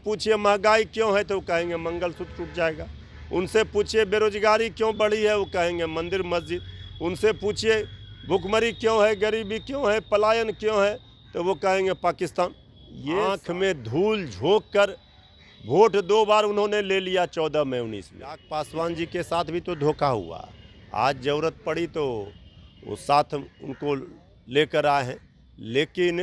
पूछिए महंगाई क्यों है तो वो कहेंगे मंगलसूत्र टूट जाएगा। उनसे पूछिए बेरोजगारी क्यों बढ़ी है, वो कहेंगे मंदिर मस्जिद। उनसे पूछिए भूखमरी क्यों है, गरीबी क्यों है, पलायन क्यों है, तो वो कहेंगे पाकिस्तान। ये आँख में धूल झोंक कर वोट 2 बार उन्होंने ले लिया 14 में 19 में। पासवान जी के साथ भी तो धोखा हुआ। आज ज़रूरत पड़ी तो वो साथ उनको लेकर आए हैं, लेकिन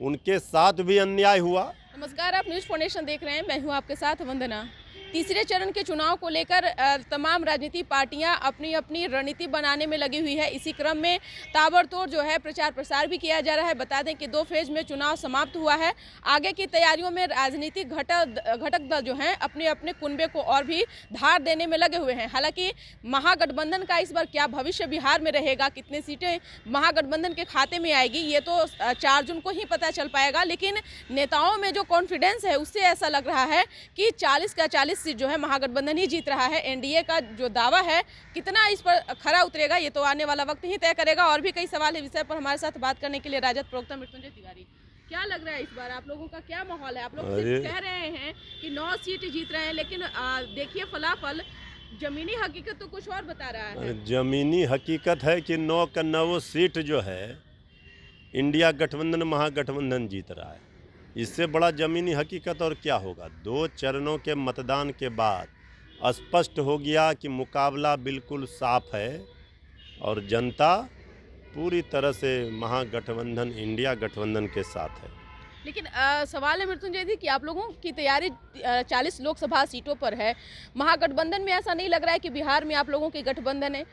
उनके साथ भी अन्याय हुआ। नमस्कार, आप न्यूज़ फाउंडेशन देख रहे हैं। मैं हूं आपके साथ वंदना। तीसरे चरण के चुनाव को लेकर तमाम राजनीतिक पार्टियां अपनी अपनी रणनीति बनाने में लगी हुई है। इसी क्रम में ताबड़तोड़ जो है प्रचार प्रसार भी किया जा रहा है। बता दें कि 2 फेज में चुनाव समाप्त हुआ है। आगे की तैयारियों में राजनीतिक घटक दल जो हैं अपने अपने कुनबे को और भी धार देने में लगे हुए हैं। हालांकि महागठबंधन का इस बार क्या भविष्य बिहार में रहेगा, कितनी सीटें महागठबंधन के खाते में आएगी, ये तो 4 जून को ही पता चल पाएगा। लेकिन नेताओं में जो कॉन्फिडेंस है उससे ऐसा लग रहा है कि 40 का 40 सीट जो है महागठबंधन ही जीत रहा है। एनडीए का जो दावा है कितना इस पर खरा उतरेगा ये तो आने वाला वक्त ही तय करेगा। और भी कई सवाल है विषय पर हमारे साथ बात करने के लिए राजद प्रवक्ता मृत्युंजय तिवारी। क्या लग रहा है इस बार आप लोगों का क्या माहौल है? आप लोग सिर्फ कह रहे हैं कि 9 सीट जीत रहे हैं, लेकिन देखिए फलाफल जमीनी हकीकत तो कुछ और बता रहा है। जमीनी हकीकत है कि 9 का 9 सीट जो है इंडिया गठबंधन महागठबंधन जीत रहा है। इससे बड़ा ज़मीनी हकीकत और क्या होगा। 2 चरणों के मतदान के बाद स्पष्ट हो गया कि मुकाबला बिल्कुल साफ है और जनता पूरी तरह से महागठबंधन इंडिया गठबंधन के साथ है। लेकिन सवाल है मृत्युंजय जी कि आप लोगों की तैयारी 40 लोकसभा सीटों पर है। महागठबंधन में ऐसा नहीं लग रहा है कि बिहार में आप लोगों की गठबंधन है।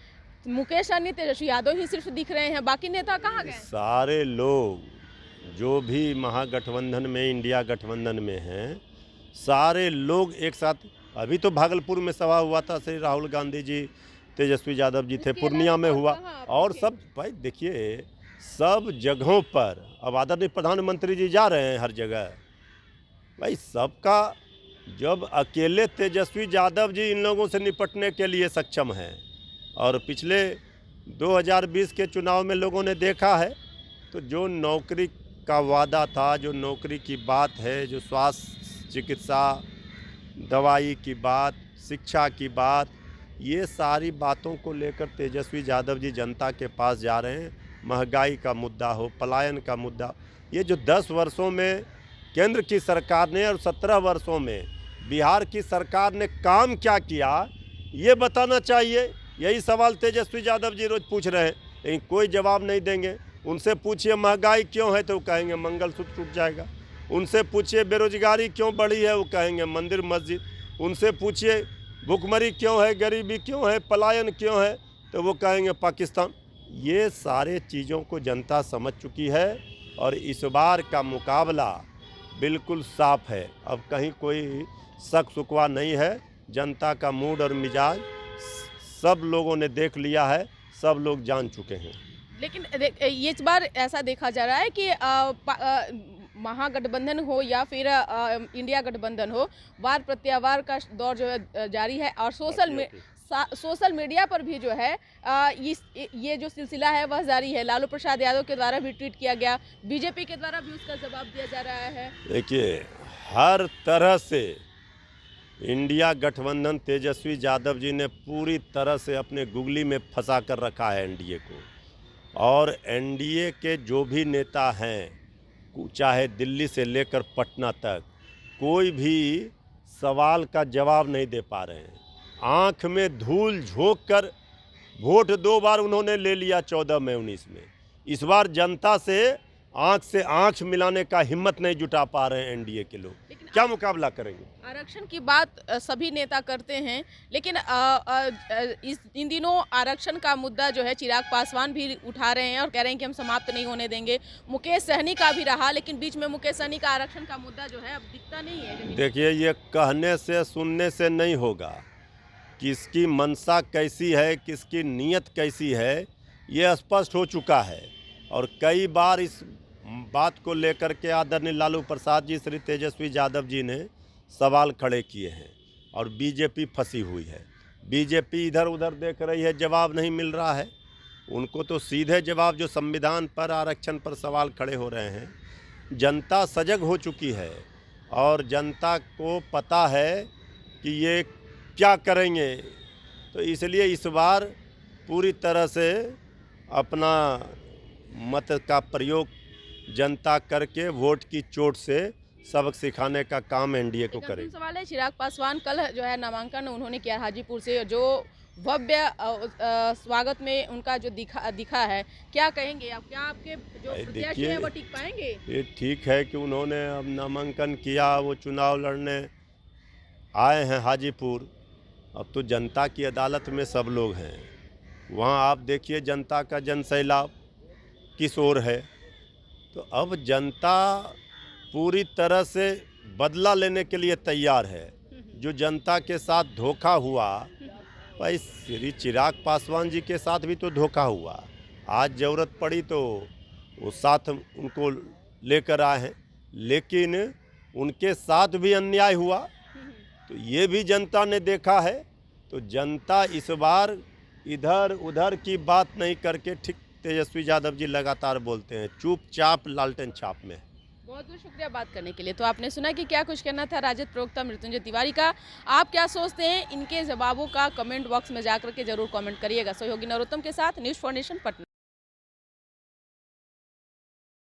मुकेश सहनी, तेजस्वी यादव ही सिर्फ दिख रहे हैं, बाकी नेता कहाँ गए? सारे लोग जो भी महागठबंधन में इंडिया गठबंधन में हैं, सारे लोग एक साथ। अभी तो भागलपुर में सभा हुआ था, श्री राहुल गांधी जी, तेजस्वी यादव जी थे, पूर्णिया में हुआ और सब। भाई देखिए सब जगहों पर अब आदरणीय प्रधानमंत्री जी जा रहे हैं हर जगह। भाई सबका जब अकेले तेजस्वी यादव जी इन लोगों से निपटने के लिए सक्षम हैं और पिछले 2020 के चुनाव में लोगों ने देखा है तो जो नौकरी का वादा था, जो नौकरी की बात है, जो स्वास्थ्य चिकित्सा दवाई की बात, शिक्षा की बात, ये सारी बातों को लेकर तेजस्वी यादव जी जनता के पास जा रहे हैं। महंगाई का मुद्दा हो, पलायन का मुद्दा, ये जो 10 वर्षों में केंद्र की सरकार ने और 17 वर्षों में बिहार की सरकार ने काम क्या किया, ये बताना चाहिए। यही सवाल तेजस्वी यादव जी रोज़ पूछ रहे हैं, लेकिन कोई जवाब नहीं देंगे। उनसे पूछिए महंगाई क्यों है तो वो कहेंगे मंगलसूत्र टूट जाएगा। उनसे पूछिए बेरोजगारी क्यों बढ़ी है, वो कहेंगे मंदिर मस्जिद। उनसे पूछिए भूखमरी क्यों है, गरीबी क्यों है, पलायन क्यों है, तो वो कहेंगे पाकिस्तान। ये सारे चीज़ों को जनता समझ चुकी है और इस बार का मुकाबला बिल्कुल साफ है। अब कहीं कोई शक शुकवा नहीं है। जनता का मूड और मिजाज सब लोगों ने देख लिया है, सब लोग जान चुके हैं। लेकिन ये इस बार ऐसा देखा जा रहा है कि महागठबंधन हो या फिर इंडिया गठबंधन हो, वार प्रत्यावार का दौर जो है जारी है और सोशल मीडिया पर भी जो है ये जो सिलसिला है वह जारी है। लालू प्रसाद यादव के द्वारा भी ट्वीट किया गया, बीजेपी के द्वारा भी उसका जवाब दिया जा रहा है। देखिए हर तरह से इंडिया गठबंधन तेजस्वी यादव जी ने पूरी तरह से अपने गुगली में फंसा कर रखा है एनडीए को। और एनडीए के जो भी नेता हैं, चाहे दिल्ली से लेकर पटना तक, कोई भी सवाल का जवाब नहीं दे पा रहे हैं। आँख में धूल झोंक कर वोट 2 बार उन्होंने ले लिया 14 में 19 में। इस बार जनता से आँख मिलाने का हिम्मत नहीं जुटा पा रहे हैं एनडीए के लोग। क्या मुकाबला करेंगे? आरक्षण की बात सभी नेता करते हैं, लेकिन इन दिनों आरक्षण का मुद्दा जो है चिराग पासवान भी उठा रहे हैं और कह रहे हैं कि हम समाप्त नहीं होने देंगे। मुकेश सहनी का भी रहा, लेकिन बीच में मुकेश सहनी का आरक्षण का मुद्दा जो है अब दिखता नहीं है। देखिए ये कहने से सुनने से नहीं होगा। किसकी मंशा कैसी है, किसकी नीयत कैसी है, ये स्पष्ट हो चुका है। और कई बार इस बात को लेकर के आदरणीय लालू प्रसाद जी, श्री तेजस्वी यादव जी ने सवाल खड़े किए हैं और बीजेपी फंसी हुई है। बीजेपी इधर उधर देख रही है, जवाब नहीं मिल रहा है उनको। तो सीधे जवाब जो संविधान पर, आरक्षण पर सवाल खड़े हो रहे हैं। जनता सजग हो चुकी है और जनता को पता है कि ये क्या करेंगे, तो इसलिए इस बार पूरी तरह से अपना मत का प्रयोग जनता करके वोट की चोट से सबक सिखाने का काम एनडीए को एक अंतिम करेगी। सवाल है, चिराग पासवान कल जो है नामांकन उन्होंने किया हाजीपुर से, जो भव्य स्वागत में उनका जो दिखा है, क्या कहेंगे आप? क्या आपके जो भाई प्रत्याशी देखिए, हैं वो टिक पाएंगे? ये ठीक है कि उन्होंने अब नामांकन किया, वो चुनाव लड़ने आए हैं हाजीपुर। अब तो जनता की अदालत में सब लोग हैं, वहाँ आप देखिए जनता का जनसैलाब किस ओर है। तो अब जनता पूरी तरह से बदला लेने के लिए तैयार है। जो जनता के साथ धोखा हुआ, भाई श्री चिराग पासवान जी के साथ भी तो धोखा हुआ। आज ज़रूरत पड़ी तो वो साथ उनको लेकर आए हैं, लेकिन उनके साथ भी अन्याय हुआ, तो ये भी जनता ने देखा है। तो जनता इस बार इधर उधर की बात नहीं करके, ठीक तेजस्वी यादव जी लगातार बोलते हैं, चुपचाप लालटेन छाप में। बहुत बहुत शुक्रिया बात करने के लिए। तो आपने सुना कि क्या कुछ कहना था राजद प्रवक्ता मृत्युंजय तिवारी का। आप क्या सोचते हैं, इनके जवाबों का कमेंट बॉक्स में जाकर के जरूर कमेंट करिएगा। सहयोगी नरोत्तम के साथ न्यूज़ फॉर नेशन, पटना।